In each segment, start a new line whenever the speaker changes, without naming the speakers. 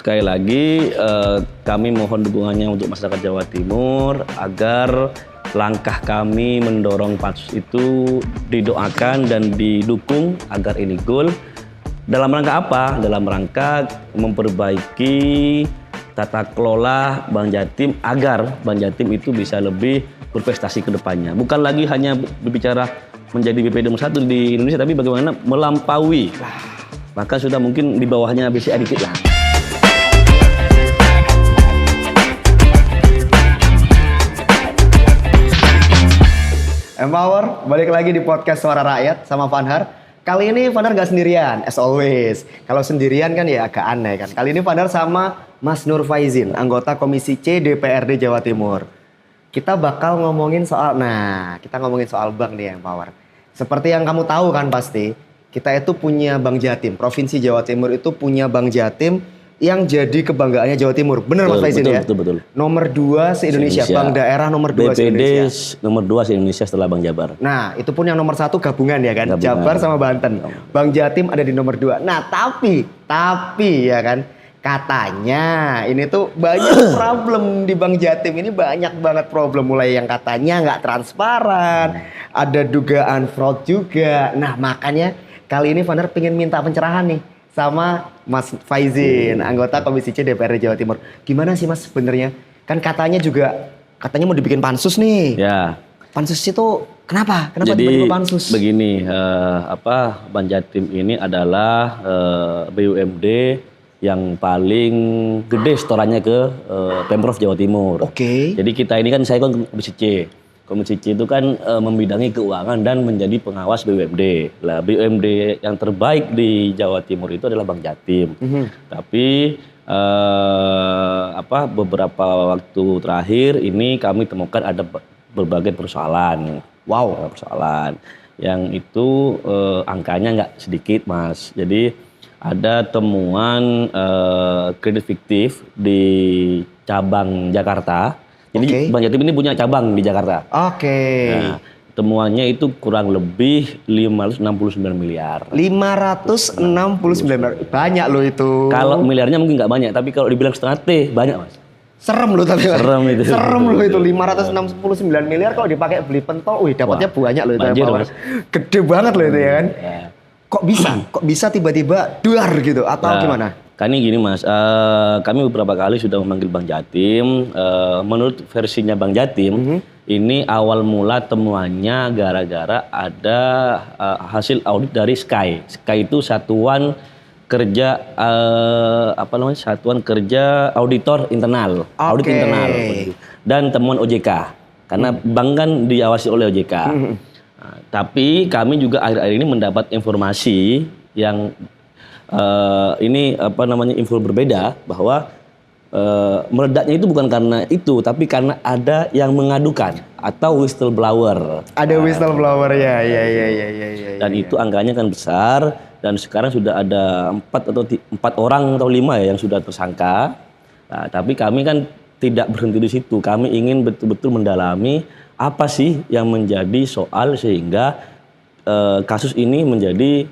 sekali lagi kami mohon dukungannya untuk masyarakat Jawa Timur agar langkah kami mendorong pansus itu didoakan dan didukung agar ini goal. Dalam rangka apa? Dalam rangka memperbaiki tata kelola Bank Jatim agar Bank Jatim itu bisa lebih berprestasi ke depannya. Bukan lagi hanya berbicara menjadi BPD nomor 1 di Indonesia, tapi bagaimana melampaui. Maka sudah mungkin di bawahnya BCA dikit lah.
Empower, balik lagi di podcast Suara Rakyat sama Fanhar. Kali ini Fanhar gak sendirian, as always. Kalau sendirian kan ya agak aneh kan. Kali ini Fanhar sama Mas Nur Faizin, anggota Komisi C DPRD Jawa Timur. Kita bakal ngomongin soal, kita ngomongin soal bank nih Empower. Seperti yang kamu tahu kan pasti, kita itu punya Bank Jatim. Provinsi Jawa Timur itu punya Bank Jatim yang jadi kebanggaannya Jawa Timur. Bener Mas Faizin ya?
Betul.
Nomor 2 se-Indonesia, bank daerah nomor 2 se-Indonesia.
BPD nomor 2 se-Indonesia setelah Bank Jabar.
Nah, itu pun yang nomor 1 gabungan ya kan?
Gabungan.
Jabar sama Banten. Bank Jatim ada di nomor 2. Nah, tapi ya kan, katanya ini tuh banyak problem di Bank Jatim ini, banyak banget problem. Mulai yang katanya nggak transparan, ada dugaan fraud juga. Nah, makanya kali ini Fanhar pengen minta pencerahan nih sama Mas Faizin, anggota Komisi C DPRD Jawa Timur. Gimana sih Mas sebenarnya? Kan katanya mau dibikin pansus nih.
Ya.
Pansus itu kenapa? Kenapa
Jadi
tiba-tiba pansus?
begini, Bank Jatim ini adalah BUMD yang paling gede setorannya ke Pemprov Jawa Timur.
Oke.
Jadi saya kan Komisi C. Komisi C itu kan membidangi keuangan dan menjadi pengawas BUMD. Lah BUMD yang terbaik di Jawa Timur itu adalah Bank Jatim. Tapi beberapa waktu terakhir ini kami temukan ada berbagai persoalan.
Wow.
Persoalan yang itu angkanya nggak sedikit, Mas. Jadi ada temuan kredit fiktif di cabang Jakarta. Jadi Bank Jatim ini punya cabang di Jakarta. Nah, temuannya itu kurang lebih 569 miliar.
569 miliar. Banyak loh itu.
Kalau miliarnya mungkin nggak banyak, tapi kalau dibilang setengah T banyak, Mas.
Serem loh tapi.
Serem itu.
Serem loh itu 569 miliar kalau dipakai beli pentol, dapatnya banyak loh itu.
Banjir, Mas.
Gede banget loh itu ya kan. Kok bisa tiba-tiba duar gitu atau gimana?
Kan ini gini Mas, kami beberapa kali sudah memanggil Bank Jatim. Menurut versinya Bank Jatim, ini awal mula temuannya gara-gara ada hasil audit dari SKY. SKY itu satuan kerja satuan kerja auditor internal, audit internal. Dan temuan OJK, karena bank kan diawasi oleh OJK. Tapi kami juga akhir-akhir ini mendapat informasi yang info berbeda bahwa meledaknya itu bukan karena itu, tapi karena ada yang mengadukan atau whistleblower.
Ada whistleblower ya.
Dan itu angkanya kan besar dan sekarang sudah ada 4 orang atau 5 ya yang sudah tersangka. Nah, tapi kami kan tidak berhenti di situ. Kami ingin betul-betul mendalami apa sih yang menjadi soal sehingga kasus ini menjadi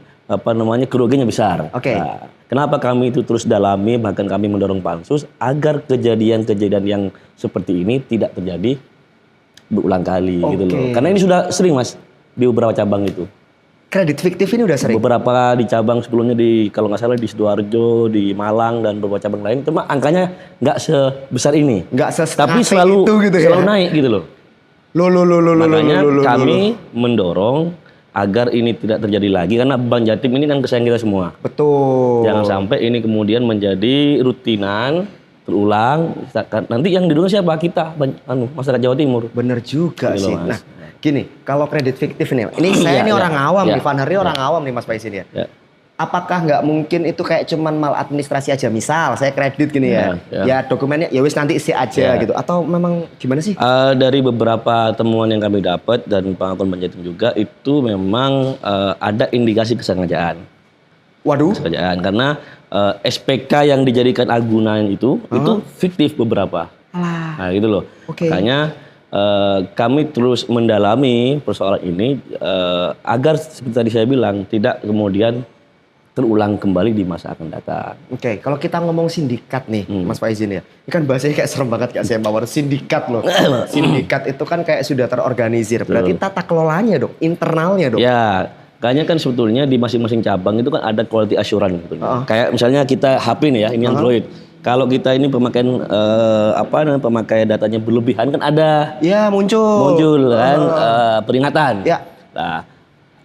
kerugiannya besar. Nah, kenapa kami itu terus dalami, bahkan kami mendorong pansus agar kejadian-kejadian yang seperti ini tidak terjadi berulang kali gitu loh. Karena ini sudah sering Mas di beberapa cabang itu.
Kredit fiktif ini udah sering.
Beberapa di cabang sebelumnya kalau nggak salah di Sidoarjo, di Malang dan beberapa cabang lain, cuma angkanya nggak sebesar ini. Tapi selalu naik gitu loh. Makanya kami mendorong agar ini tidak terjadi lagi, karena Bank Jatim ini kan kesayangan kita semua.
Betul.
Jangan sampai ini kemudian menjadi rutinan, terulang. Nanti yang dirugikan siapa? Kita, masyarakat Jawa Timur.
Bener juga
gitu
sih.
loh,
nah, gini, kalau kredit fiktif nih, ini saya orang awam nih, Fanhar orang awam nih Mas Faizin ya. Apakah nggak mungkin itu kayak cuman maladministrasi aja? Misal saya kredit gini ya dokumennya ya wis nanti isi aja gitu, atau memang gimana sih?
Dari beberapa temuan yang kami dapat dan pengakuan Bank Jatim juga itu memang ada indikasi kesengajaan.
Waduh.
Kesengajaan karena SPK yang dijadikan agunan itu fiktif beberapa. Nah gitu loh. Makanya kami terus mendalami persoalan ini agar seperti tadi saya bilang tidak kemudian terulang kembali di masa akan datang.
Oke, kalau kita ngomong sindikat nih, Mas Faizin ya. Ini kan bahasanya kayak serem banget kayak saya power sindikat loh. Sindikat itu kan kayak sudah terorganisir. Berarti tata kelolanya dong, internalnya dong.
Ya, kayaknya kan sebetulnya di masing-masing cabang itu kan ada quality assurance gitu. Kayak misalnya kita HP nih ya, ini Android. Kalau kita ini pemakaian pemakaian datanya berlebihan kan ada
Ya, muncul
kan peringatan.
Ya.
Nah,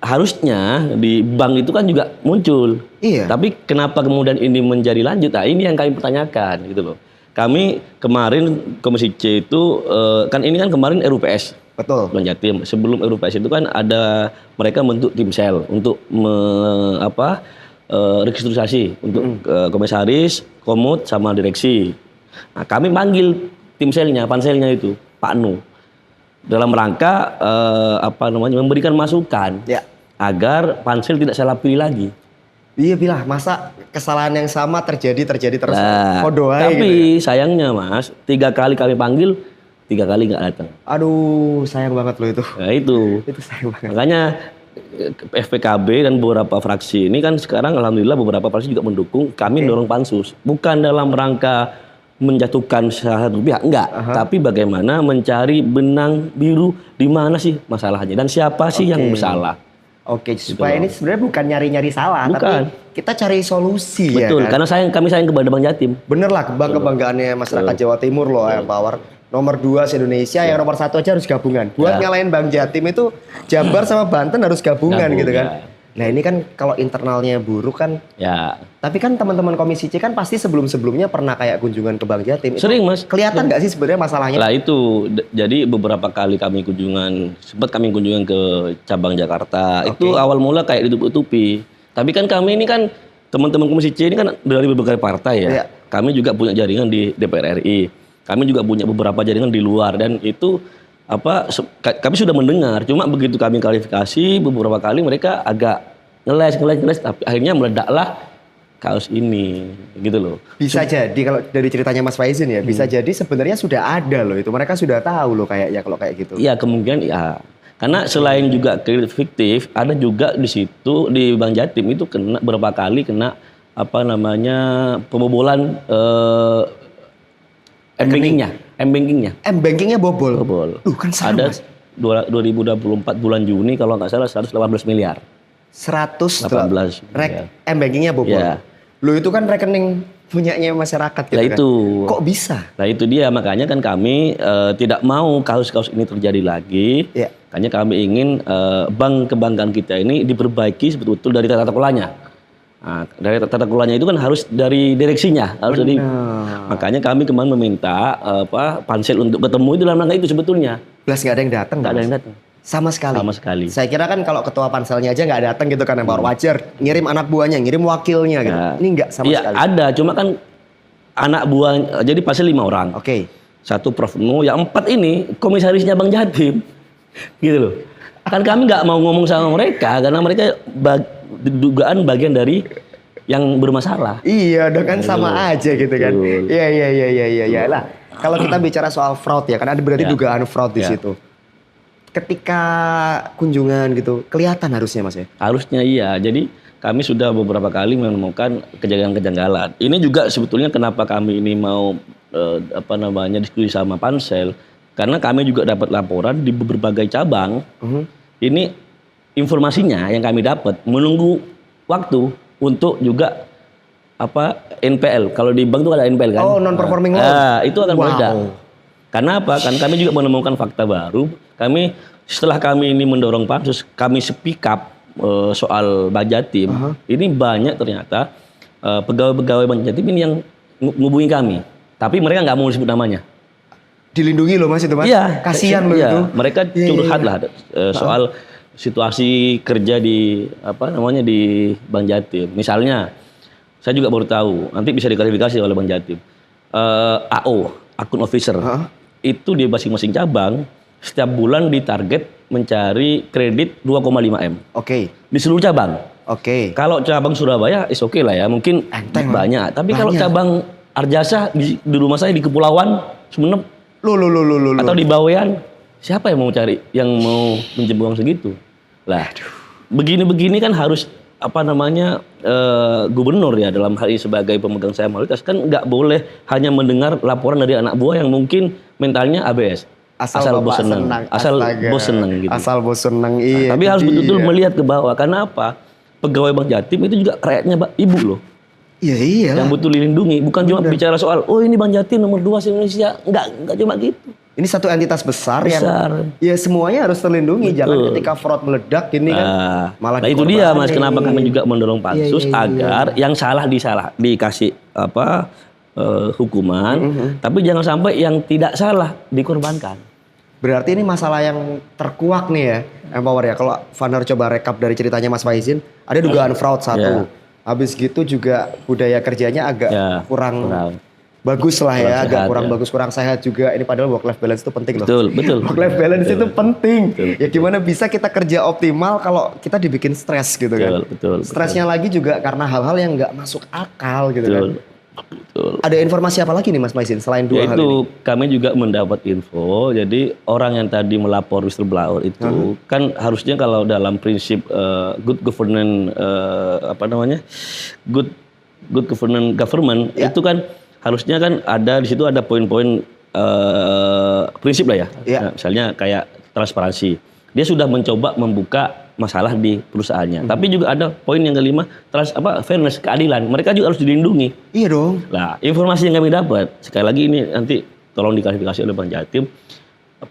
harusnya di bank itu kan juga muncul.
Iya.
Tapi kenapa kemudian ini menjadi lanjut? Nah, ini yang kami pertanyakan gitu loh. Kami kemarin Komisi C itu kan ini kan kemarin RUPS.
Betul.
Bang Jatim. Sebelum RUPS itu kan ada mereka bentuk tim sel untuk restrukturisasi untuk komisaris, komut sama direksi. Nah, kami panggil tim selnya, panselnya itu Pak Nu dalam rangka memberikan masukan agar pansel tidak salah pilih lagi.
Iya bilah, masa kesalahan yang sama terjadi terus.
Nah, tapi gitu ya? Sayangnya Mas, 3 kali kami panggil, 3 kali nggak datang.
Aduh, sayang banget loh itu.
Nah itu
sayang banget.
Makanya FPKB dan beberapa fraksi ini kan sekarang alhamdulillah beberapa fraksi juga mendukung kami dorong pansus. Bukan dalam rangka menjatuhkan salah satu pihak, enggak. Tapi bagaimana mencari benang biru di mana sih masalahnya dan siapa sih yang bersalah.
Oke, supaya ini sebenarnya bukan nyari-nyari salah,
bukan.
tapi kita cari solusi.
Betul,
ya kan?
karena kami sayang kepada Bang Jatim.
Bener lah, kebanggaannya masyarakat Jawa Timur loh, Empower. Nomor 2 se-Indonesia, yang nomor 1 aja harus gabungan. Buat ngalahin Bang Jatim itu, Jabar sama Banten harus gabungan gitu kan. Nah ini kan kalau internalnya buruk kan.
Ya.
Tapi kan teman-teman Komisi C kan pasti sebelum-sebelumnya pernah kayak kunjungan ke Bang Jatim.
Sering Mas.
Kelihatan nggak sih sebenarnya masalahnya?
Lah itu, jadi beberapa kali sempat kami kunjungan ke cabang Jakarta. Itu awal mula kayak ditutup-tutupi. Tapi kan kami ini kan teman-teman Komisi C ini kan dari berbagai partai ya. Kami juga punya jaringan di DPR RI. Kami juga punya beberapa jaringan di luar dan itu kami sudah mendengar, cuma begitu kami klarifikasi beberapa kali mereka agak ngeles, tapi akhirnya meledaklah kaos ini, gitu loh.
Bisa jadi kalau dari ceritanya Mas Faizin ya, bisa jadi sebenarnya sudah ada loh itu, mereka sudah tahu loh kayaknya kalau kayak gitu.
Iya kemungkinan ya, karena selain juga kredit fiktif, ada juga di situ di Bang Jatim itu kena beberapa kali kena pembobolan M-bankingnya bobol.
Kan sama.
Ada 2024 bulan Juni kalau nggak salah 118 miliar.
118
miliar.
M-bankingnya bobol.
Ya.
Loh itu kan rekening punyanya masyarakat gitu
kan.
Itu. Kok bisa?
Nah itu dia, makanya kan kami tidak mau kasus-kasus ini terjadi lagi. Makanya kami ingin bank kebanggaan kita ini diperbaiki betul-betul dari tata kelolanya. Nah, dari tata kelolanya itu kan harus dari direksinya, harus dari. Makanya kami kemarin meminta pansel untuk ketemu itu dalam rangka itu sebetulnya.
Plus nggak ada yang datang.
Nggak ada yang datang.
Sama sekali.
Saya
kira kan kalau ketua panselnya aja nggak datang gitu kan, Empower wajar, ngirim anak buahnya, ngirim wakilnya gitu. Ini nggak sama sekali.
Iya ada, cuma kan anak buah, jadi pansel 5 orang. Satu Prof Nu, yang 4 ini komisarisnya Bang Jatim, gitu loh. Kan kami nggak mau ngomong sama mereka karena mereka dugaan bagian dari yang bermasalah. Iya, udah kan sama aja gitu kan. Iya.
Lah, kalau kita bicara soal fraud ya, kan ada berarti dugaan fraud di situ. Ketika kunjungan gitu, kelihatan harusnya Mas ya?
Harusnya iya. Jadi kami sudah beberapa kali menemukan kejanggalan-kejanggalan. Ini juga sebetulnya kenapa kami ini mau diskusi sama pansel, karena kami juga dapat laporan di berbagai cabang. Ini informasinya yang kami dapat menunggu waktu untuk juga NPL. Kalau di bank itu ada NPL kan?
Oh, non performing loan.
Itu akan meledak. Karena apa? Kan kami juga menemukan fakta baru. Setelah kami ini mendorong pansus, kami speak up soal Bang Jatim. Ini banyak ternyata pegawai-pegawai Bang Jatim ini yang ngubungi kami. Tapi mereka nggak mau disebut namanya.
Dilindungi loh Mas itu Mas.
Iya.
Kasihan loh itu.
Mereka curhat lah soal situasi kerja di di Bang Jatim. Misalnya, saya juga baru tahu, nanti bisa diklarifikasi oleh Bang Jatim. AO, akun officer, itu di masing-masing cabang setiap bulan ditarget mencari kredit 2,5 M. Di seluruh cabang. Kalau cabang Surabaya, is oke lah ya, mungkin banyak. Tapi kalau cabang Arjasa di rumah saya di Kepulauan, Sumeneb, atau di Bawean, siapa yang mau cari, yang mau pinjam uang segitu? Lah, begini-begini kan harus gubernur ya dalam hal ini sebagai pemegang saham mayoritas kan nggak boleh hanya mendengar laporan dari anak buah yang mungkin mentalnya ABS. Asal bos seneng. Asal bos seneng gitu.
Asal bos seneng, iya.
Tapi harus betul-betul melihat ke bawah. Karena apa? Pegawai Bank Jatim itu juga rakyatnya ibu loh.
Iya iya.
Yang butuh dilindungi. Bukan cuma bicara soal, oh ini Bank Jatim nomor 2 se-Indonesia. Enggak cuma gitu.
Ini satu entitas besar yang ya semuanya harus terlindungi. Betul. Jangan ketika fraud meledak ini kan malah
itu dia Mas, kenapa kami juga mendorong pansus agar yang salah dikasih hukuman, tapi jangan sampai yang tidak salah dikorbankan.
Berarti ini masalah yang terkuak nih ya, Empower ya. Kalau Vanar coba rekap dari ceritanya Mas Faizin, ada dugaan fraud satu. Habis gitu juga budaya kerjanya agak kurang bagus lah ya, agak kurang bagus, kurang sehat juga. Ini padahal work life balance itu penting loh.
Betul.
Work life balance itu penting. Ya gimana bisa kita kerja optimal kalau kita dibikin stres gitu kan.
Betul.
Stresnya lagi juga karena hal-hal yang nggak masuk akal gitu kan.
Betul.
Ada informasi apa lagi nih Mas Faizin selain dua hal ini?
Kami juga mendapat info. Jadi orang yang tadi melapor whistleblower itu kan harusnya kalau dalam prinsip good governance good government itu kan harusnya kan ada di situ ada poin-poin prinsip lah ya. Nah, misalnya kayak transparansi. Dia sudah mencoba membuka masalah di perusahaannya. Tapi juga ada poin yang kelima, fairness, keadilan. Mereka juga harus dilindungi.
Iya dong.
Nah, informasi yang kami dapat, sekali lagi ini nanti tolong diklarifikasi oleh Bank Jatim,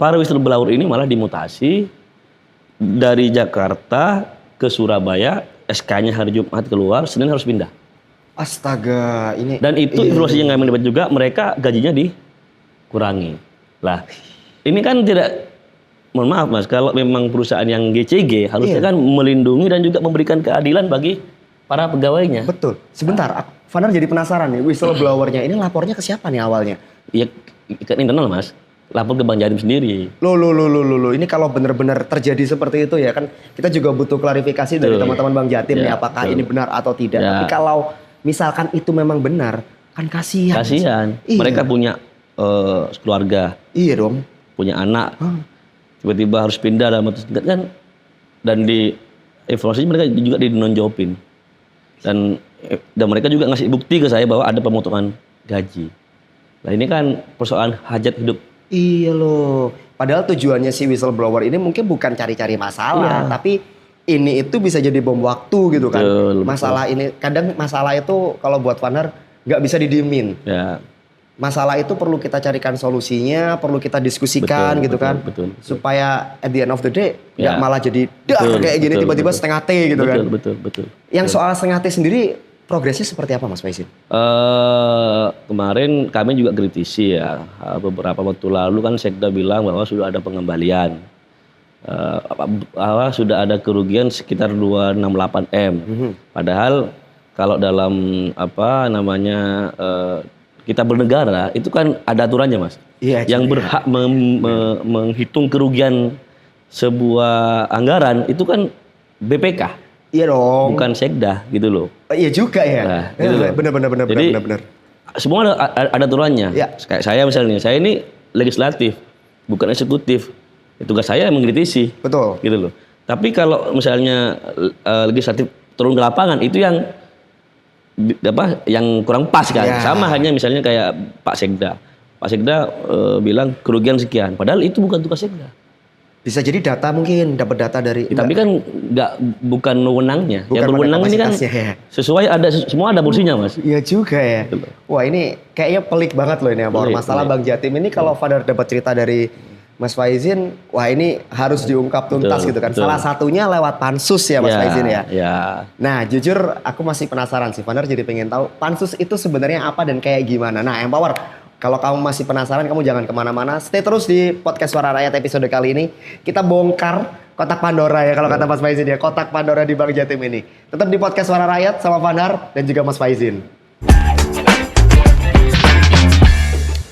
para whistleblower ini malah dimutasi dari Jakarta ke Surabaya, SK-nya hari Jumat keluar, Senin harus pindah.
Astaga, ini.
Dan itu informasi yang kami dapat juga, mereka gajinya dikurangi. Lah, ini kan tidak, mohon maaf Mas, kalau memang perusahaan yang GCG harusnya kan melindungi dan juga memberikan keadilan bagi para pegawainya.
Betul. Sebentar, Vanar jadi penasaran nih, whistleblower-nya ini lapornya ke siapa nih awalnya?
Ya ke internal Mas, lapor ke Bank Jatim sendiri.
Loh. Ini kalau benar-benar terjadi seperti itu ya kan kita juga butuh klarifikasi dari teman-teman Bank Jatim nih apakah ini benar atau tidak. Tapi kalau misalkan itu memang benar, kan kasihan.
Mereka punya keluarga.
Iya dong.
Punya anak. Tiba-tiba harus pindah dalam waktu singkat kan, dan di informasi mereka juga dinonjopin dan mereka juga ngasih bukti ke saya bahwa ada pemotongan gaji. Nah ini kan persoalan hajat hidup.
Iya loh, padahal tujuannya si whistleblower ini mungkin bukan cari-cari masalah, tapi ini itu bisa jadi bom waktu gitu kan. Masalah ini, kadang masalah itu kalau buat Vanar nggak bisa didiemin. Masalah itu perlu kita carikan solusinya, perlu kita diskusikan kan. Supaya at the end of the day nggak malah jadi kayak gini tiba-tiba setengah T gitu kan.
Betul.
Yang soal setengah T sendiri progresnya seperti apa Mas Faizin?
Kemarin kami juga kritisi ya. Beberapa waktu lalu kan Sekda bilang bahwa sudah ada pengembalian. Sudah ada kerugian sekitar 268 M. Padahal kalau dalam kita bernegara itu kan ada aturannya Mas. Yang berhak menghitung kerugian sebuah anggaran itu kan BPK.
Iya dong.
Bukan Sekda gitu loh.
Iya juga ya.
Nah, gitu loh.
Benar.
Semua ada aturannya. Kayak saya misalnya, saya ini legislatif, bukan eksekutif. Tugas saya mengkritisi.
Betul.
Gitu loh. Tapi kalau misalnya legislatif turun ke lapangan itu yang kurang pas kan. Sama hanya misalnya kayak Pak Sekda. Pak Sekda bilang kerugian sekian, padahal itu bukan tugas Sekda.
Bisa jadi data mungkin dapat data dari
tapi kan bukan wewenangnya. Yang berwenang ini kan sesuai semua ada porsinya Mas.
Iya juga ya. Wah ini kayaknya pelik banget loh ini masalah Bank Jatim ini. Kalau Vanar dapat cerita dari Mas Faizin, wah ini harus diungkap tuntas gitu kan. Salah satunya lewat pansus ya Mas Faizin ya. Nah jujur aku masih penasaran sih, Vanar jadi pengen tahu pansus itu sebenarnya apa dan kayak gimana. Nah Empower, kalau kamu masih penasaran kamu jangan kemana-mana, stay terus di podcast Suara Rakyat episode kali ini. Kita bongkar kotak Pandora ya kalau kata Mas Faizin ya, kotak Pandora di Bank Jatim ini. Tetap di podcast Suara Rakyat sama Vanar dan juga Mas Faizin.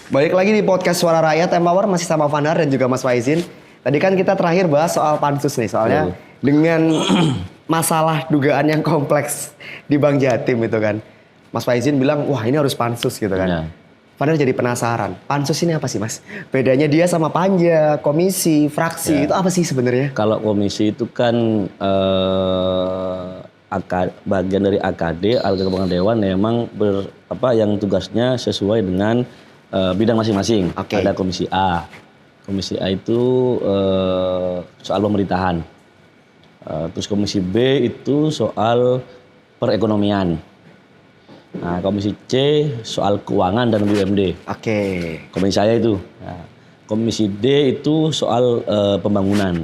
Balik lagi di podcast Suara Rakyat, Empower masih sama Vanar dan juga Mas Faizin. Tadi kan kita terakhir bahas soal pansus nih, soalnya dengan masalah dugaan yang kompleks di Bank Jatim itu kan. Mas Faizin bilang, wah ini harus pansus gitu kan. Vanar jadi penasaran, pansus ini apa sih Mas? Bedanya dia sama panja, komisi, fraksi, itu apa sih sebenarnya?
Kalau komisi itu kan bagian dari AKD, Alat Keuangan Dewan memang yang tugasnya sesuai dengan bidang masing-masing.
Oke.
Ada Komisi A. Komisi A itu soal pemerintahan. Terus Komisi B itu soal perekonomian. Nah, Komisi C soal keuangan dan BUMD.
Oke.
Komisi saya itu. Nah, Komisi D itu soal pembangunan.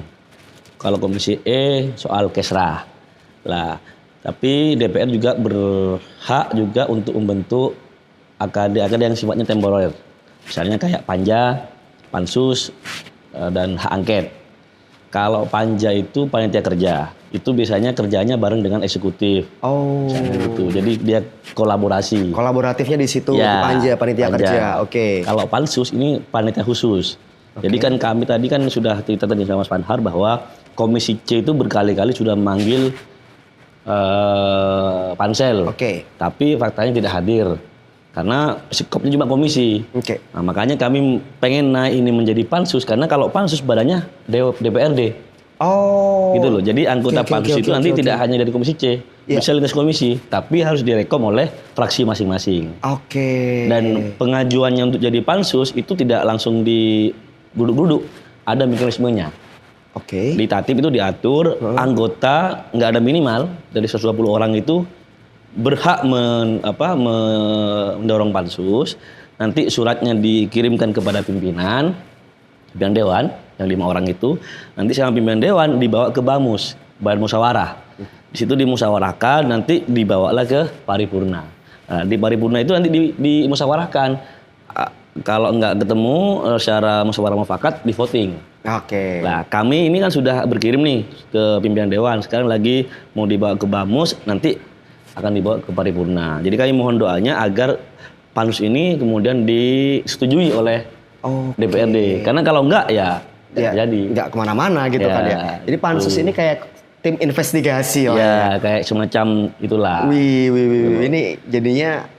Kalau Komisi E soal Kesra. Lah, tapi DPR juga berhak juga untuk membentuk AKD yang sifatnya temporer. Misalnya kayak Panja, Pansus, dan hak angket. Kalau Panja itu panitia kerja, itu biasanya kerjanya bareng dengan eksekutif.
Oh.
Gitu. Jadi dia kolaborasi.
Kolaboratifnya di situ,
Ya,
panitia kerja. Oke.
Kalau Pansus ini panitia khusus. Jadi kan kami tadi kan sudah cerita tadi sama Mas Panhar bahwa Komisi C itu berkali-kali sudah memanggil pansel.
Oke.
Tapi faktanya tidak hadir. Karena sikopnya cuma komisi.
Oke.
Nah, makanya kami pengen naik ini menjadi pansus karena kalau pansus badannya DPRD.
Oh.
Gitu loh. Jadi anggota
Oke,
pansus itu nanti tidak hanya dari komisi C,
Iya.
bisa lintas komisi, tapi harus direkom oleh fraksi masing-masing.
Oke.
Dan pengajuannya untuk jadi pansus itu tidak langsung duduk-duduk, ada mekanismenya.
Oke.
Di Tatip itu diatur anggota nggak ada minimal dari 120 orang itu berhak mendorong pansus. Nanti suratnya dikirimkan kepada pimpinan dewan yang 5 orang itu. Nanti sama pimpinan dewan dibawa ke Bamus, Badan Musyawarah. Di situ dimusyawarahkan, nanti dibawalah ke paripurna. Nah, di paripurna itu nanti dimusyawarahkan. Kalau nggak ketemu secara musyawarah mufakat di voting.
Oke.
Nah, kami ini kan sudah berkirim nih ke pimpinan dewan. Sekarang lagi mau dibawa ke Bamus, nanti akan dibawa ke paripurna. Jadi kami mohon doanya agar pansus ini kemudian disetujui oleh DPRD. Karena kalau enggak ya jadi
nggak kemana-mana gitu kan ya. Jadi pansus ini kayak tim investigasi lah ya.
Kayak semacam itulah.
Wih. Ini jadinya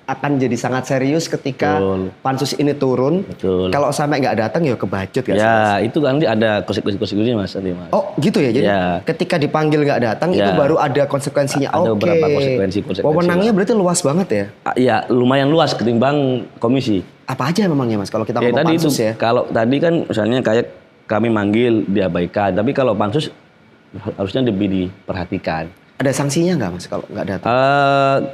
akan jadi sangat serius ketika pansus ini turun.
Betul.
Kalau sampai nggak datang ya kebacut gak sih?
Ya, itu kan nanti ada konsekuensinya Mas.
Oh gitu ya, jadi ketika dipanggil nggak datang itu baru ada konsekuensinya.
Ada beberapa konsekuensi.
Wewenangnya berarti luas banget ya?
Ya, lumayan luas ketimbang komisi.
Apa aja memangnya Mas kalau kita ngomong
tadi
pansus
itu,
ya?
Kalau tadi kan misalnya kayak kami manggil diabaikan, tapi kalau pansus harusnya lebih diperhatikan.
Ada sanksinya nggak Mas kalau nggak datang?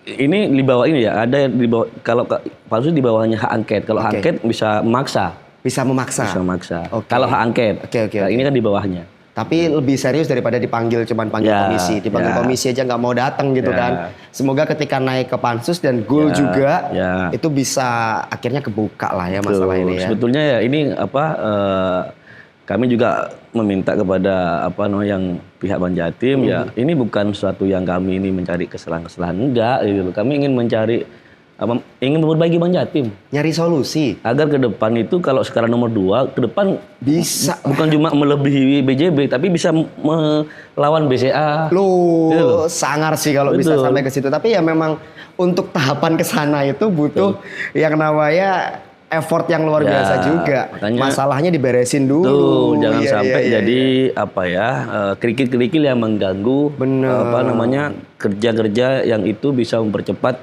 Ini di bawah ini ya, ada di bawah, kalau pansus di bawahnya hak angket. Kalau hak angket bisa memaksa.
Bisa memaksa.
Bisa memaksa. Kalau hak angket. Nah, ini kan di bawahnya.
Tapi lebih serius daripada dipanggil cuman panggil komisi. Dipanggil komisi aja nggak mau datang gitu kan. Semoga ketika naik ke pansus dan goal juga itu bisa akhirnya kebuka lah ya masalah ini ya.
Sebetulnya ya ini kami juga meminta kepada yang pihak Banjatim ya, ini bukan sesuatu yang kami ini mencari kesalahan-kesalahan, enggak gitu loh. Kami ingin mencari ingin memperbaiki Banjatim.
Nyari solusi
agar ke depan itu kalau sekarang nomor 2, ke depan
bisa
bukan cuma melebihi BJB tapi bisa melawan BCA.
Loh, sangar sih kalau bisa sampai ke situ. Tapi ya memang untuk tahapan ke sana itu butuh yang namanya effort yang luar biasa juga. Makanya, masalahnya diberesin dulu.
Jangan sampai jadi kerikil-kerikil yang mengganggu kerja-kerja yang itu bisa mempercepat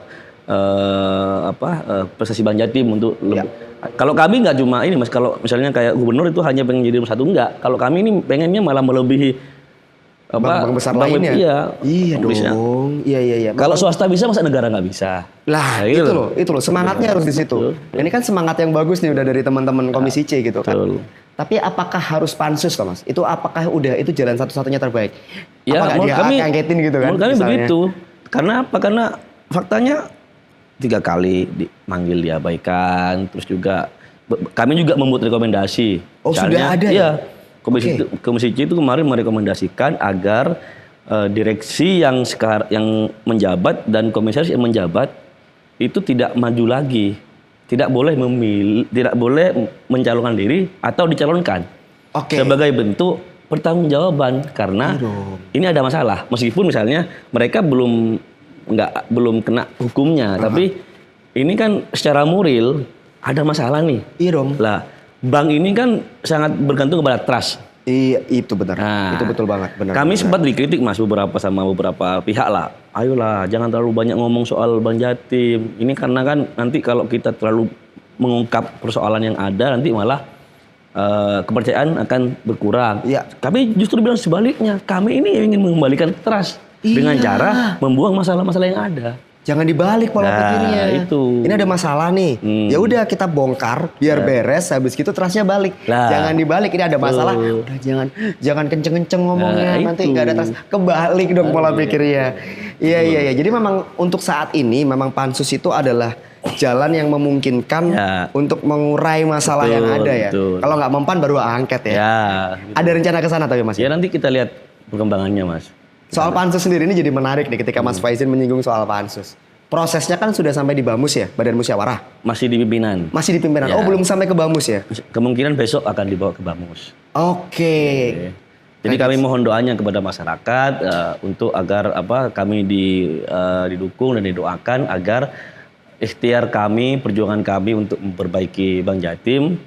prestasi Banjatim untuk lebih. Kalau kami nggak cuma ini Mas, kalau misalnya kayak gubernur itu hanya pengen jadi nomor 1, enggak. Kalau kami ini pengennya malah melebihi
bank besar lainnya. Iya dong. Iya.
Kalau swasta bisa, masa negara nggak bisa?
Lah, itu loh. Semangatnya harus di situ. Ini kan semangat yang bagus nih udah dari teman-teman Komisi C gitu kan. Tapi apakah harus pansus Mas? Itu apakah itu jalan satu-satunya terbaik?
Ya,
apakah dia angketin gitu kan?
Menurut kami begitu. Karena apa? Karena faktanya 3 kali dimanggil diabaikan, terus juga kami juga membuat rekomendasi.
Sudah ada ya?
Komisi C itu kemarin merekomendasikan agar direksi yang menjabat dan komisaris yang menjabat itu tidak maju lagi, tidak boleh mencalonkan diri atau dicalonkan sebagai bentuk pertanggungjawaban karena ini ada masalah. Meskipun misalnya mereka belum kena hukumnya, tapi ini kan secara moral ada masalah nih.
Iya dong.
Lah, bank ini kan sangat bergantung kepada trust.
Iya, itu benar.
Nah,
Itu betul banget, benar.
Kami
benar.
sempat dikritik Mas sama beberapa pihak lah. Ayolah, jangan terlalu banyak ngomong soal Bang Jatim. Ini karena kan nanti kalau kita terlalu mengungkap persoalan yang ada, nanti malah kepercayaan akan berkurang.
Iya.
Kami justru bilang sebaliknya. Kami ini ingin mengembalikan trust dengan cara membuang masalah-masalah yang ada.
Jangan dibalik pola
Nah,
pikirnya.
itu.
Ini ada masalah nih. Ya udah kita bongkar biar beres, habis gitu trustnya balik.
Lah.
Jangan dibalik, ini ada masalah. Udah jangan kenceng-kenceng ngomongnya,
Nah,
nanti
itu.
nggak ada trust. Kebalik dong pola pikirnya. Iya. Jadi memang untuk saat ini memang pansus itu adalah jalan yang memungkinkan
Ya.
untuk mengurai masalah
Betul,
yang ada ya.
betul.
Kalau nggak mempan baru angket ya.
Ya.
Ada rencana ke sana tapi Mas.
Ya nanti kita lihat perkembangannya Mas.
Soal pansus sendiri ini jadi menarik nih ketika Mas Faizin menyinggung soal pansus. Prosesnya kan sudah sampai di Bamus ya, Badan Musyawarah.
Masih di pimpinan.
Masih di pimpinan.
Ya.
Oh, belum sampai ke Bamus ya?
Kemungkinan besok akan dibawa ke Bamus.
Oke.
Jadi kami mohon doanya kepada masyarakat untuk agar kami didukung dan didoakan agar ikhtiar kami, perjuangan kami untuk memperbaiki Bang Jatim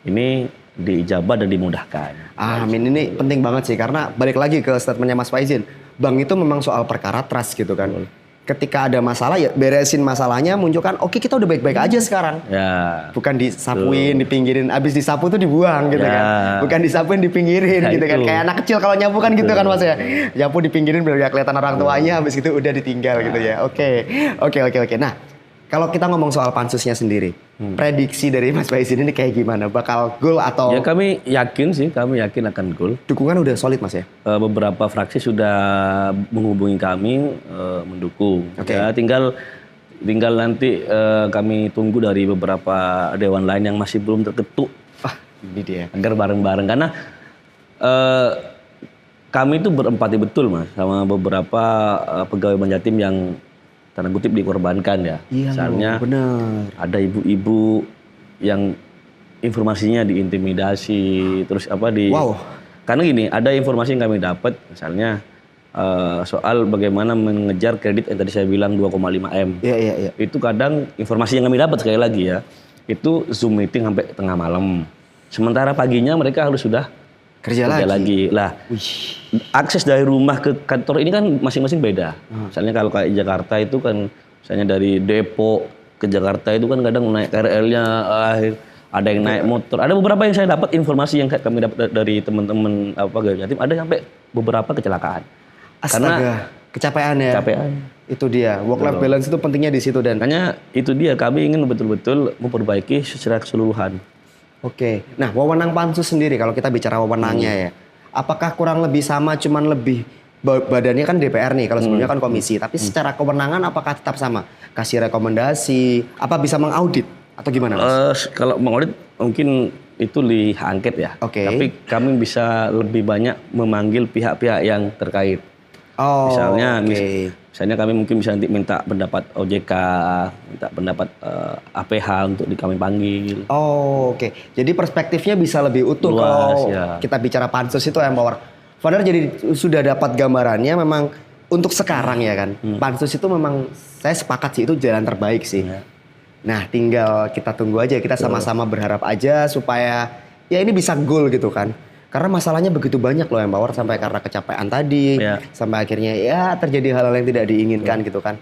ini diijabah dan dimudahkan.
Amin, ini penting banget sih karena balik lagi ke statementnya Mas Faizin. Bang itu memang soal perkara trust gitu kan. Ketika ada masalah ya beresin masalahnya, munculkan oke kita udah baik-baik aja sekarang.
Ya.
Bukan disapuin, dipinggirin, abis disapu tuh dibuang gitu
Ya.
kan. Bukan disapuin, dipinggirin
Ya,
gitu kan.
itu.
Kayak anak kecil kalau nyapu kan gitu kan Mas ya. Nyapu dipinggirin biar gak kelihatan orang tuanya, abis itu udah ditinggal gitu ya. Oke. Nah, kalau kita ngomong soal pansusnya sendiri, prediksi dari Mas Faizin ini kayak gimana? Bakal goal atau
Ya kami yakin akan gol.
dukungan udah solid Mas ya?
Beberapa fraksi sudah menghubungi kami mendukung.
Oke.
Ya, tinggal nanti kami tunggu dari beberapa dewan lain yang masih belum terketuk
Wah, ini dia.
agar bareng-bareng karena kami itu berempati betul Mas sama beberapa pegawai Bang Jatim yang tanda kutip dikorbankan ya.
Iya,
Misalnya
benar.
ada ibu-ibu yang informasinya diintimidasi terus
Wow.
karena gini ada informasi yang kami dapat misalnya soal bagaimana mengejar kredit yang tadi saya bilang 2,5 M.
Iya.
Itu kadang informasi yang kami dapat sekali lagi ya itu Zoom meeting sampai tengah malam sementara paginya mereka harus sudah
Kerja lagi.
lah.
Wih.
Akses dari rumah ke kantor ini kan masing-masing beda. Misalnya kalau kayak Jakarta itu kan, misalnya dari Depok ke Jakarta itu kan kadang naik KRL-nya, ada yang naik motor. Ada beberapa yang saya dapat informasi yang kami dapat dari teman-teman Gaya Jatim, ada sampai beberapa kecelakaan.
Astaga, kecapean ya.
Kecapean.
Itu dia, work life balance itu pentingnya di situ dan
Makanya itu dia kami ingin betul-betul memperbaiki secara keseluruhan.
Oke. Nah, wewenang pansus sendiri kalau kita bicara wewenangnya ya. Apakah kurang lebih sama cuman lebih badannya kan DPR nih kalau sebelumnya kan komisi, tapi secara kewenangan apakah tetap sama? Kasih rekomendasi, apa bisa mengaudit atau gimana Mas?
Kalau mengaudit mungkin itu di hak angket ya.
Oke.
Tapi kami bisa lebih banyak memanggil pihak-pihak yang terkait.
Oh,
Misalnya,
oke.
misalnya kami mungkin bisa nanti minta pendapat OJK, minta pendapat APH untuk kami panggil.
Oh, oke. Jadi perspektifnya bisa lebih utuh
Luas,
kalau
ya.
kita bicara pansus itu empower. Founder jadi sudah dapat gambarannya memang untuk sekarang ya kan. Pansus itu memang saya sepakat sih itu jalan terbaik sih.
Ya.
Nah, tinggal kita tunggu aja, kita sama-sama berharap aja supaya ya ini bisa goal gitu kan. Karena masalahnya begitu banyak loh empower sampai karena kecapean tadi,
Ya.
sampai akhirnya ya terjadi hal-hal yang tidak diinginkan gitu kan.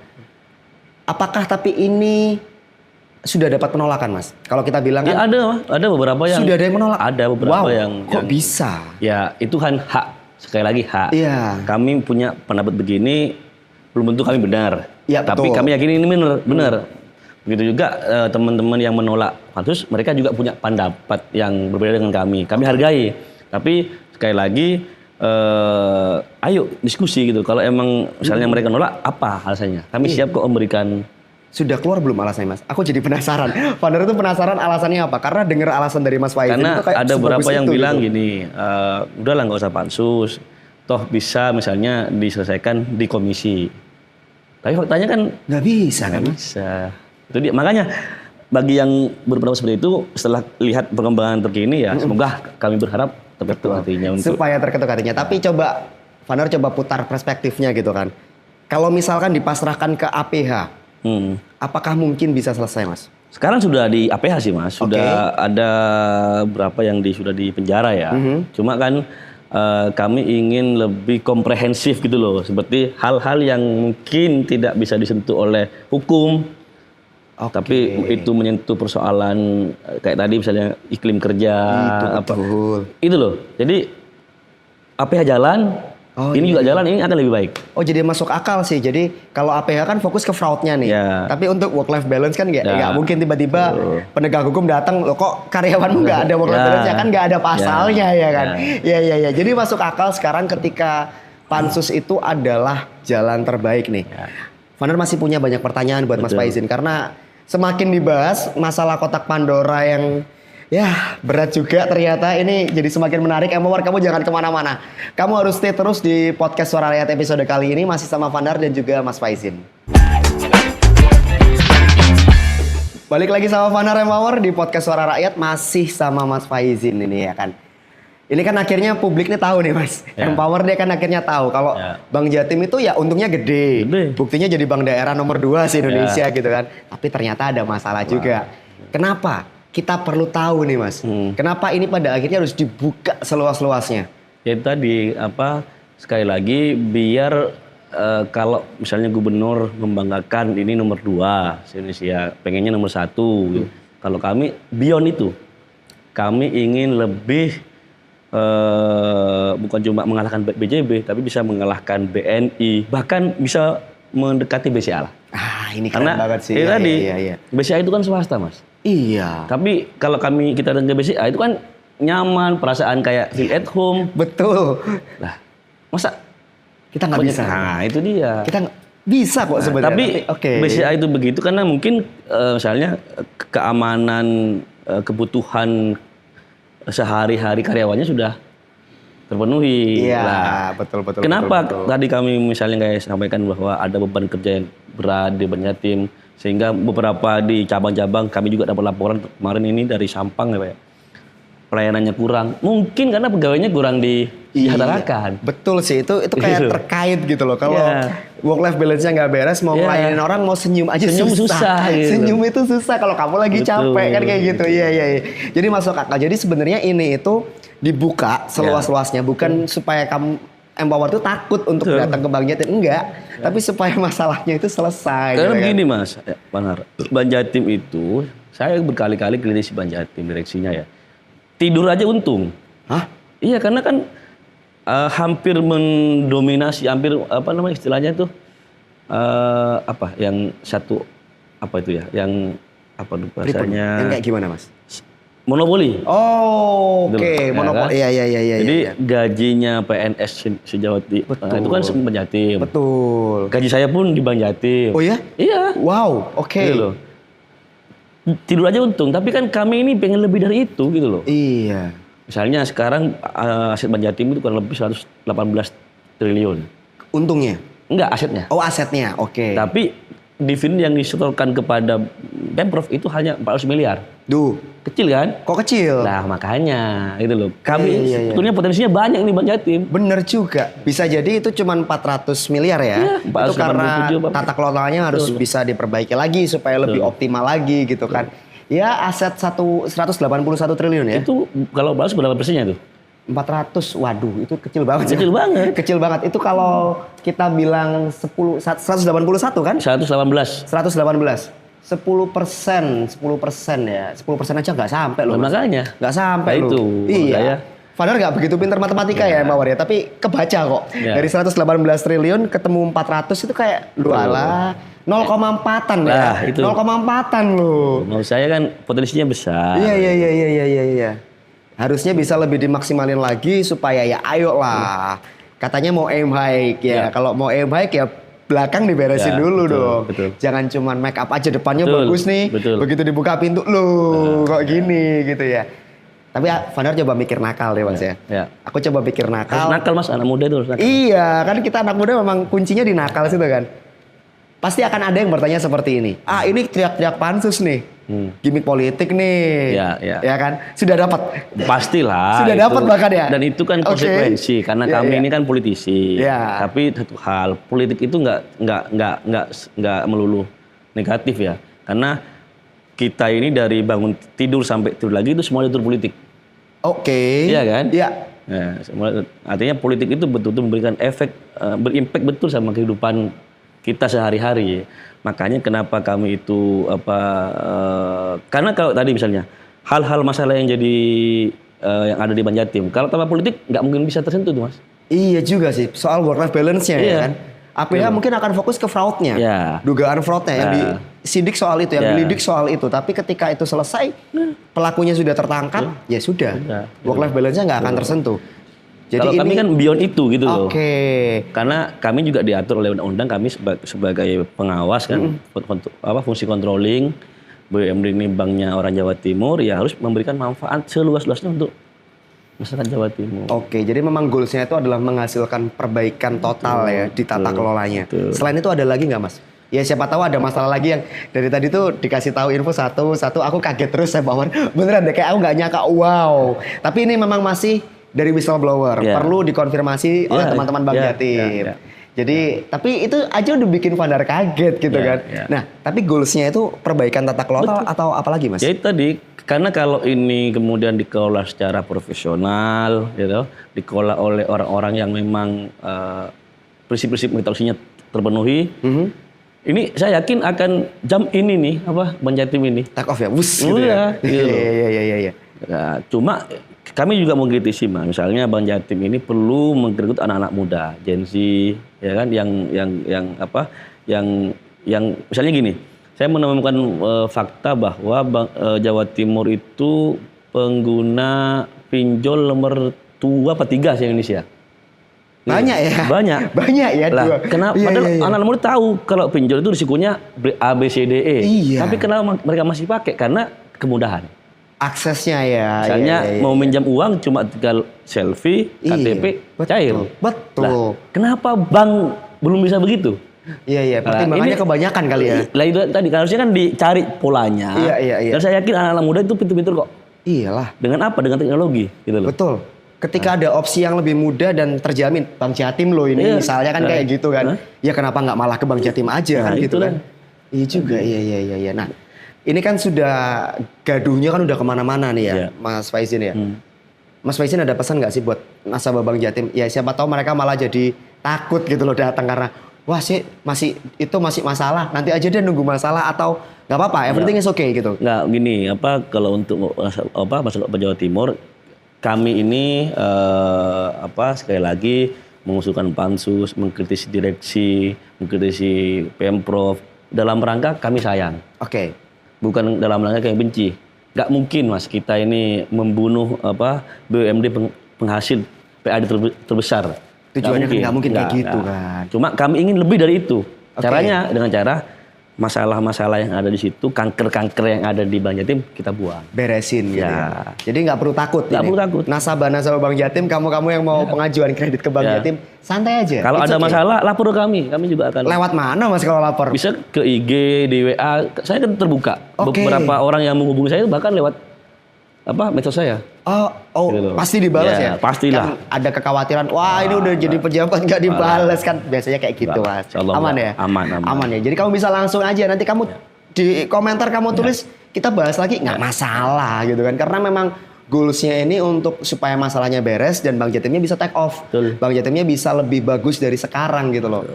Apakah tapi ini sudah dapat penolakan Mas? Kalau kita bilang
Ya
kan
ada beberapa yang
sudah ada yang menolak.
Ada beberapa
Wow,
yang
kok bisa?
Ya itu kan hak, sekali lagi hak.
Iya.
Kami punya pendapat begini, belum tentu kami benar.
Iya,
Tapi
betul.
kami yakin ini benar. Begitu juga teman-teman yang menolak pansus, mereka juga punya pendapat yang berbeda dengan kami. Kami hargai. Tapi sekali lagi, ayo diskusi gitu. Kalau emang misalnya mereka nolak, apa alasannya? Kami siap kok memberikan.
Sudah keluar belum alasannya Mas? Aku jadi penasaran. Founder itu penasaran alasannya apa? Karena dengar alasan dari Mas Faizin
Karena
itu kayak
ada
sebagus
beberapa yang
itu
bilang
gitu.
gini, udahlah nggak usah pansus, toh bisa misalnya diselesaikan di komisi. Tapi faktanya kan
Nggak bisa kan?
nggak bisa. Itu dia. Makanya bagi yang berpendapat seperti itu, setelah lihat perkembangan terkini ya, semoga kami berharap terketuk hatinya untuk.
Supaya terketuk hatinya. Tapi coba, Founder coba putar perspektifnya gitu kan. Kalau misalkan dipasrahkan ke APH, apakah mungkin bisa selesai Mas?
Sekarang sudah di APH sih Mas, sudah ada berapa yang sudah di penjara ya. Cuma kan kami ingin lebih komprehensif gitu loh, seperti hal-hal yang mungkin tidak bisa disentuh oleh hukum, tapi itu menyentuh persoalan kayak tadi misalnya iklim kerja, itu loh. Jadi APH jalan, ini juga jalan, ini akan lebih baik.
Oh jadi masuk akal sih. Jadi kalau APH kan fokus ke fraudnya nih. Tapi untuk work life balance kan nggak mungkin tiba-tiba penegak hukum datang, loh kok karyawanmu nggak ada work life balance ya kan nggak ada pasalnya ya kan. Iya. Jadi masuk akal sekarang ketika pansus itu adalah jalan terbaik nih. Founder masih punya banyak pertanyaan buat Mas Faizin karena semakin dibahas masalah kotak Pandora yang ya berat juga ternyata, ini jadi semakin menarik. Empower, kamu jangan kemana-mana. Kamu harus stay terus di podcast Suara Rakyat episode kali ini masih sama Fandar dan juga Mas Faizin. Balik lagi sama Fandar Empower di podcast Suara Rakyat masih sama Mas Faizin ini ya kan. Ini kan akhirnya publik nih tahu nih Mas. Empower dia kan akhirnya tahu kalau Bank Jatim itu ya untungnya gede. Buktinya jadi bank daerah nomor 2 di Indonesia gitu kan. Tapi ternyata ada masalah juga. Kenapa? Kita perlu tahu nih Mas, kenapa ini pada akhirnya harus dibuka seluas-luasnya? Ya
itu tadi, sekali lagi biar kalau misalnya gubernur membanggakan ini nomor 2 Indonesia, pengennya nomor 1. Kalau kami beyond itu, kami ingin lebih bukan cuma mengalahkan BJB, tapi bisa mengalahkan BNI, bahkan bisa mendekati BCA lah.
Ini keren banget sih.
Iya. BCA itu kan swasta Mas.
Iya.
Tapi kalau kita dengan BCA itu kan nyaman, perasaan kayak feel at home.
Betul.
Lah, masa
kita nggak bisa?
Nah, itu dia.
Kita bisa kok sebenarnya.
Tapi BCA itu begitu karena mungkin misalnya keamanan, kebutuhan sehari-hari karyawannya sudah terpenuhi.
Iya, betul.
Kenapa tadi kami misalnya kayak sampaikan bahwa ada beban kerja yang berat di Bank Jatim, sehingga beberapa di cabang-cabang kami juga dapat laporan kemarin ini dari Sampang ya Pak ya, pelayanannya kurang. Mungkin karena pegawainya kurang disejahterakan.
Betul sih, itu kayak terkait gitu loh. Kalau work life balance-nya nggak beres, mau ngelayanin orang, mau senyum aja susah gitu. Senyum itu susah kalau kamu lagi capek kan kayak gitu. Iya. Jadi masuk akal. Jadi sebenarnya ini itu dibuka seluas-luasnya, bukan supaya kamu Empower itu takut untuk datang ke Bank Jatim, enggak. Tapi supaya masalahnya itu selesai.
Karena begini Mas, Panar, Bank Jatim itu, saya berkali-kali kritisi Bank Jatim direksinya ya. Tidur aja untung.
Hah?
Iya, karena kan hampir mendominasi, hampir istilahnya itu yang satu itu ya, yang bahasanya?
Yang kayak gimana Mas?
Monopoli.
Oh, oke. Monopoli.
Kan?
Iya.
Jadi gajinya PNS sejauh itu kan Bank Jatim.
Betul.
Gaji saya pun di Bank Jatim.
Oh ya?
Iya.
Wow, oke.
Gitu loh. Tidur aja untung, tapi kan kami ini pengen lebih dari itu gitu loh.
Iya.
Misalnya sekarang aset Bank Jatim itu kurang lebih 118 triliun.
Untungnya?
Enggak, asetnya.
Oh, asetnya. Oke.
Tapi dividen yang disetorkan kepada Pemprov itu hanya 400 miliar.
Duh,
kecil kan?
Kok kecil?
Nah, makanya itu loh. Kami sebetulnya potensinya banyak nih Bank Jatim.
Bener juga. Bisa jadi itu cuma 400 miliar ya. Itu karena tata kelolanya harus bisa diperbaiki lagi supaya lebih optimal lagi gitu kan. Ya, aset 181 triliun ya.
Itu kalau balas berapa persennya tuh?
400, waduh itu kecil banget.
Kecil banget.
Kecil banget. Itu kalau kita bilang 181 kan?
118.
10% ya. 10% aja nggak sampai loh.
Makanya.
Nggak sampai loh.
Itu.
Iya. Fadar nggak begitu pintar matematika ya Mawar ya. Tapi kebaca kok. Dari 118 triliun ketemu 400 itu kayak luala. 0,4-an ya.
Itu.
0,4-an loh.
Menurut saya kan potensinya besar.
Iya. Harusnya bisa lebih dimaksimalin lagi supaya ya ayolah. Katanya mau aim high ya. Kalau mau aim high ya belakang diberesin dulu dong.
Betul.
Jangan cuman make up aja, depannya bagus nih. Begitu dibuka pintu loh kok gini gitu ya. Tapi Fandar coba mikir nakal deh Mas ya. Aku coba pikir nakal.
Nakal Mas, anak muda itu harus nakal.
Iya, kan kita anak muda memang kuncinya di nakal situ kan. Pasti akan ada yang bertanya seperti ini. Ini teriak-teriak pansus nih. Gimik politik nih. Ya kan? Sudah dapat.
Pastilah.
Sudah dapat bahkan ya.
Dan itu kan konsekuensi karena kami ini kan politisi. Tapi satu hal, politik itu nggak melulu negatif ya. Karena kita ini dari bangun tidur sampai tidur lagi itu semua diatur politik.
Oke.
Iya kan?
Iya.
Nah, artinya politik itu betul-betul memberikan efek, berimpact betul sama kehidupan kita sehari-hari. Makanya kenapa kami itu karena kalau tadi misalnya hal-hal masalah yang jadi yang ada di Banjatim, kalau tanpa politik nggak mungkin bisa tersentuh tuh Mas.
Iya juga sih, soal work life balance-nya ya
Iya.
kan. APH mungkin akan fokus ke fraud-nya.
Iya.
Dugaan fraud-nya yang disidik soal itu, yang dilidik soal itu. Tapi ketika itu selesai, pelakunya sudah tertangkap, ya sudah. Work life balance-nya nggak akan tersentuh. Jadi
kalau kami kan beyond itu gitu loh.
Oke.
Karena kami juga diatur oleh undang-undang, kami sebagai pengawas kan, fungsi controlling. BUMD ini banknya orang Jawa Timur, ya harus memberikan manfaat seluas-luasnya untuk masyarakat Jawa Timur.
Oke, jadi memang goals-nya itu adalah menghasilkan perbaikan total ya di tata kelolanya. Selain itu ada lagi nggak Mas? Ya siapa tahu ada masalah lagi yang dari tadi tuh dikasih tahu info satu, aku kaget terus saya bawaan. Beneran deh, kayak aku nggak nyangka, wow. Tapi ini memang masih dari whistleblower, perlu dikonfirmasi oleh teman-teman Bank Jatim. Jadi, tapi itu aja udah bikin Vandar kaget gitu kan. Nah, tapi goals-nya itu perbaikan tata kelola atau apa lagi Mas?
Ya itu tadi, karena kalau ini kemudian dikelola secara profesional, gitu, dikelola oleh orang-orang yang memang prinsip-prinsip metodologinya terpenuhi, ini saya yakin akan jam ini nih, Bank Jatim ini.
Take off ya, wus gitu ya. Iya.
Nah, cuma kami juga mengkritisi, misalnya Bank Jatim ini perlu mengrekrut anak-anak muda, Gen Z, ya kan, yang misalnya gini, saya menemukan fakta bahwa Jawa Timur itu pengguna pinjol nomor 2 apa 3 di Indonesia.
Banyak ya? Banyak ya.
Lah, kenapa? Padahal anak-anak muda tahu kalau pinjol itu risikonya A, B, C, D, E.
Iya.
Tapi kenapa mereka masih pakai? Karena kemudahan.
Aksesnya ya.
Misalnya mau minjam uang cuma tinggal selfie, KTP, cair.
Betul.
Lah, kenapa bank belum bisa begitu?
Iya. Pertimbangannya kebanyakan kali ya.
Lah itu tadi harusnya kan dicari polanya.
Iya.
Dan saya yakin anak-anak muda itu pintar-pintar kok.
Iyalah.
Dengan apa? Dengan teknologi, gitu loh.
Betul. Ketika ada opsi yang lebih mudah dan terjamin, Bank Jatim loh ini misalnya kan kayak gitu kan. Ya kenapa nggak malah ke Bank Jatim aja kan gitu kan. Iya juga, iya. Nah, ini kan sudah gaduhnya kan udah kemana-mana nih ya, Mas Faizin ya. Mas Faizin ada pesan nggak sih buat nasabah Bank Jatim? Ya siapa tahu mereka malah jadi takut gitu loh datang karena wah sih masih masalah. Nanti aja dia nunggu masalah atau nggak apa-apa, everything is okay gitu.
Nggak gini, kalau untuk masalah Jawa Timur, kami ini sekali lagi mengusulkan pansus, mengkritisi direksi, mengkritisi Pemprov dalam rangka kami sayang.
Oke.
Bukan dalam rangka kayak benci. Nggak mungkin Mas kita ini membunuh BUMD penghasil PAD terbesar.
Tujuannya nggak mungkin kayak gitu kan.
Cuma kami ingin lebih dari itu. Caranya dengan cara masalah-masalah yang ada di situ, kanker-kanker yang ada di Bank Jatim kita buang.
Beresin gitu ya. Jadi nggak perlu takut.
Nggak perlu takut.
Nasabah Bank Jatim, kamu yang mau pengajuan kredit ke Bank Jatim, santai aja.
Kalau ada masalah, lapor ke kami juga akan.
Lewat mana Mas kalau lapor?
Bisa ke IG, di WA, saya kan terbuka. Beberapa orang yang menghubungi saya bahkan lewat medsos saya.
Gitu. Pasti dibalas ya?
Pastilah.
Kan ada kekhawatiran, wah ini udah jadi pejabat nggak dibalas kan. Biasanya kayak gitu Mas. Aman ya? Aman ya. Jadi kamu bisa langsung aja, nanti kamu di komentar kamu tulis, kita bahas lagi, nggak masalah gitu kan. Karena memang goals-nya ini untuk supaya masalahnya beres dan Bank Jatimnya bisa take off. Bank Jatimnya bisa lebih bagus dari sekarang gitu loh.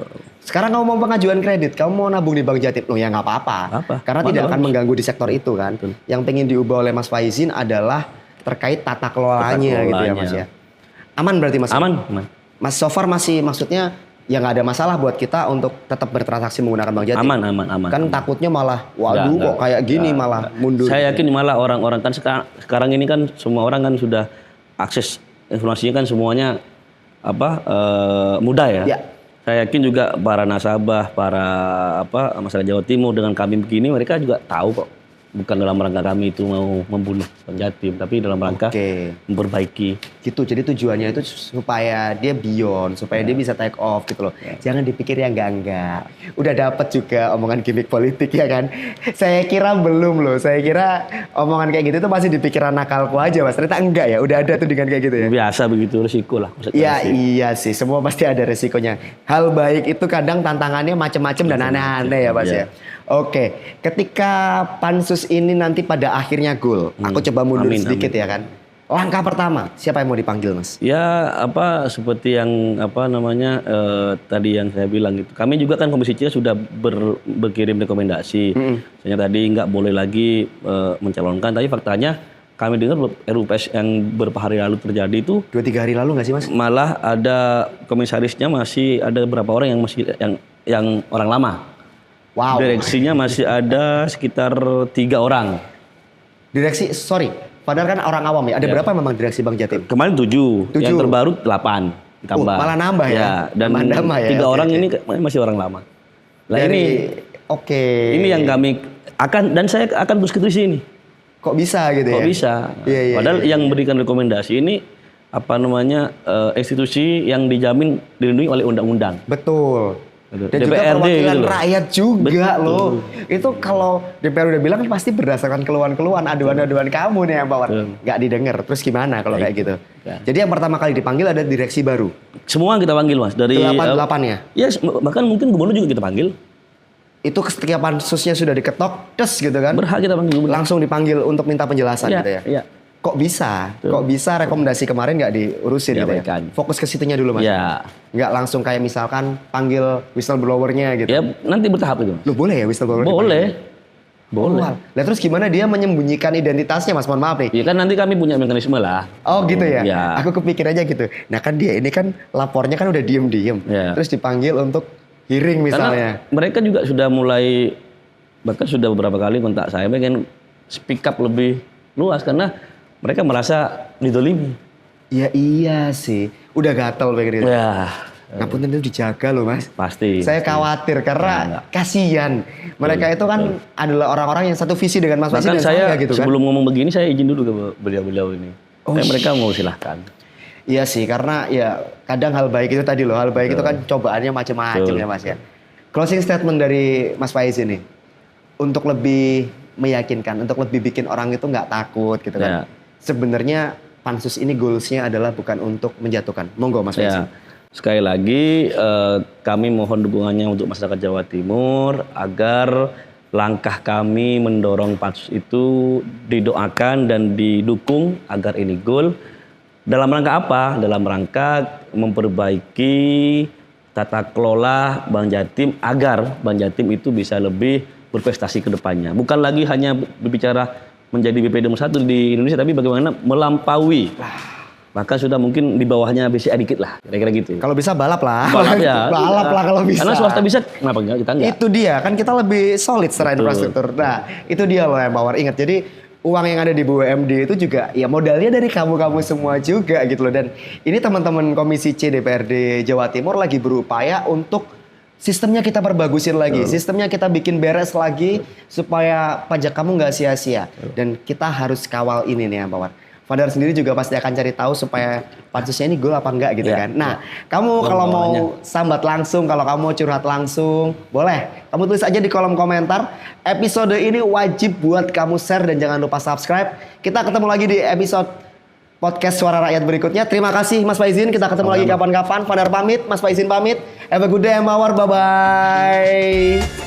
Sekarang kamu mau pengajuan kredit, kamu mau nabung di Bank Jatim, ya nggak apa-apa. Karena tidak akan mengganggu di sektor itu kan. Yang pengen diubah oleh Mas Faizin adalah terkait tata kelolanya gitu ya Mas ya. Aman berarti Mas?
Aman.
Mas so far masih maksudnya ya nggak ada masalah buat kita untuk tetap bertransaksi menggunakan Bank Jatim.
Aman.
Kan takutnya malah, waduh kok kayak gini malah mundur.
Saya yakin malah orang-orang kan sekarang ini kan semua orang kan sudah akses informasinya kan semuanya mudah ya. Saya yakin juga para nasabah, para masyarakat Jawa Timur dengan kami begini mereka juga tahu kok. Bukan dalam rangka kami itu mau membunuh Bank Jatim, tapi dalam rangka memperbaiki. Gitu,
jadi tujuannya itu supaya dia beyond, supaya dia bisa take off gitu loh. Jangan dipikir yang enggak. Udah dapat juga omongan gimmick politik ya kan. Saya kira belum loh, saya kira omongan kayak gitu tuh masih di pikiran nakalku aja Mas. Ternyata enggak ya, udah ada tuh dengan kayak gitu ya.
Biasa begitu, resiko lah.
Iya sih, semua pasti ada resikonya. Hal baik itu kadang tantangannya macam-macam dan aneh-aneh ya Mas ya. Oke, ketika pansus ini nanti pada akhirnya goal, aku coba mundur sedikit ya kan. Langkah pertama, siapa yang mau dipanggil, Mas?
Ya, seperti yang tadi yang saya bilang gitu. Kami juga kan Komisi C sudah berkirim rekomendasi. Misalnya tadi nggak boleh lagi mencalonkan, tapi faktanya kami dengar RUPS yang beberapa hari lalu terjadi itu
2-3 hari lalu nggak sih, Mas?
malah ada komisarisnya masih ada beberapa orang yang masih yang orang lama.
Wow.
Direksinya masih ada sekitar 3 orang.
Direksi, sorry, padahal kan orang awam ya. Ada berapa memang direksi Bang Jatim?
Kemarin 7, yang terbaru 8 ditambah.
Malah nambah ya?
Dan
Nambah ya?
3 orang ini masih orang lama. Nah
Oke.
ini yang kami dan saya akan terus kritisi ini.
Kok bisa gitu ya?
Kok bisa?
Iya,
Padahal yang berikan rekomendasi ini institusi yang dijamin dilindungi oleh undang-undang.
Betul. Dan
DPRD
juga perwakilan
gitu
rakyat juga
Betul.
loh. Itu kalau DPR udah bilang pasti berdasarkan keluhan-keluhan, aduan-aduan kamu nih yang bawa. Nggak didengar. Terus gimana kalau kayak gitu? Jadi yang pertama kali dipanggil ada direksi baru.
Semua kita panggil, Mas. Dari
8 ya?
Ya, bahkan mungkin gubernur juga kita panggil.
Itu ketika pansusnya sudah diketok, gitu kan?
Berhak kita panggil gubernur.
Langsung dipanggil untuk minta penjelasan gitu ya?
Iya.
Kok bisa? Kok bisa rekomendasi kemarin nggak diurusin gitu ya? Fokus ke situnya dulu, Mas.
Iya.
Nggak langsung kayak misalkan panggil whistleblower-nya gitu.
Ya, nanti bertahap itu.
Lu boleh ya whistleblower?
Boleh. Boleh.
Lah terus gimana dia menyembunyikan identitasnya, Mas? Mohon maaf nih.
Ya kan nanti kami punya mekanisme lah.
Oh gitu ya?
Ya.
Aku kepikir aja gitu. Nah kan dia ini kan lapornya kan udah diem-diem.
Ya.
Terus dipanggil untuk hearing misalnya.
Karena mereka juga sudah mulai, bahkan sudah beberapa kali kontak saya pengen speak up lebih luas karena mereka merasa didolimi.
Ya iya sih. Udah gatel pengen itu.
Ya.
Ngapunten itu dijaga loh, Mas.
Pasti.
Saya khawatir karena kasihan. Mereka itu kan adalah orang-orang yang satu visi dengan Mas Faizi dan
saya
gitu kan.
sebelum ngomong begini saya izin dulu ke beliau-beliau ini. Mereka mau silahkan.
Iya sih, karena ya kadang hal baik itu tadi loh. Hal baik itu kan cobaannya macam-macam ya, Mas ya. Closing statement dari Mas Faizi nih. Untuk lebih meyakinkan, untuk lebih bikin orang itu nggak takut gitu kan. Sebenarnya pansus ini goalsnya adalah bukan untuk menjatuhkan. Monggo Mas Faizi.
Sekali lagi kami mohon dukungannya untuk masyarakat Jawa Timur agar langkah kami mendorong pansus itu didoakan dan didukung agar ini goal. Dalam rangka apa? Dalam rangka memperbaiki tata kelola Bank Jatim agar Bank Jatim itu bisa lebih berprestasi ke depannya. Bukan lagi hanya berbicara menjadi BPD nomor 1 di Indonesia, tapi bagaimana melampaui. Maka sudah mungkin di bawahnya BCA dikit lah, kira-kira gitu.
Kalau bisa balap lah.
Balap ya.
Balap lah kalau bisa.
Karena swasta bisa, kenapa enggak kita enggak?
Itu dia, kan kita lebih solid secara infrastruktur. Nah, itu dia loh yang Mawar. Ingat, jadi uang yang ada di BUMD itu juga ya modalnya dari kamu-kamu semua juga gitu loh. Dan ini teman-teman Komisi C DPRD Jawa Timur lagi berupaya untuk sistemnya kita perbagusin lagi, sistemnya kita bikin beres lagi supaya pajak kamu nggak sia-sia. Dan kita harus kawal ini nih ya Pak War. Fadar sendiri juga pasti akan cari tahu supaya pansusnya ini goal apa enggak gitu kan. Nah, kamu kalau mau sambat langsung, kalau kamu mau curhat langsung, boleh. Kamu tulis aja di kolom komentar. Episode ini wajib buat kamu share dan jangan lupa subscribe. Kita ketemu lagi di episode podcast Suara Rakyat berikutnya. Terima kasih Mas Faizin. Kita ketemu lagi kapan-kapan. Fadar pamit, Mas Faizin pamit. Have a good day, Mawar. Bye-bye.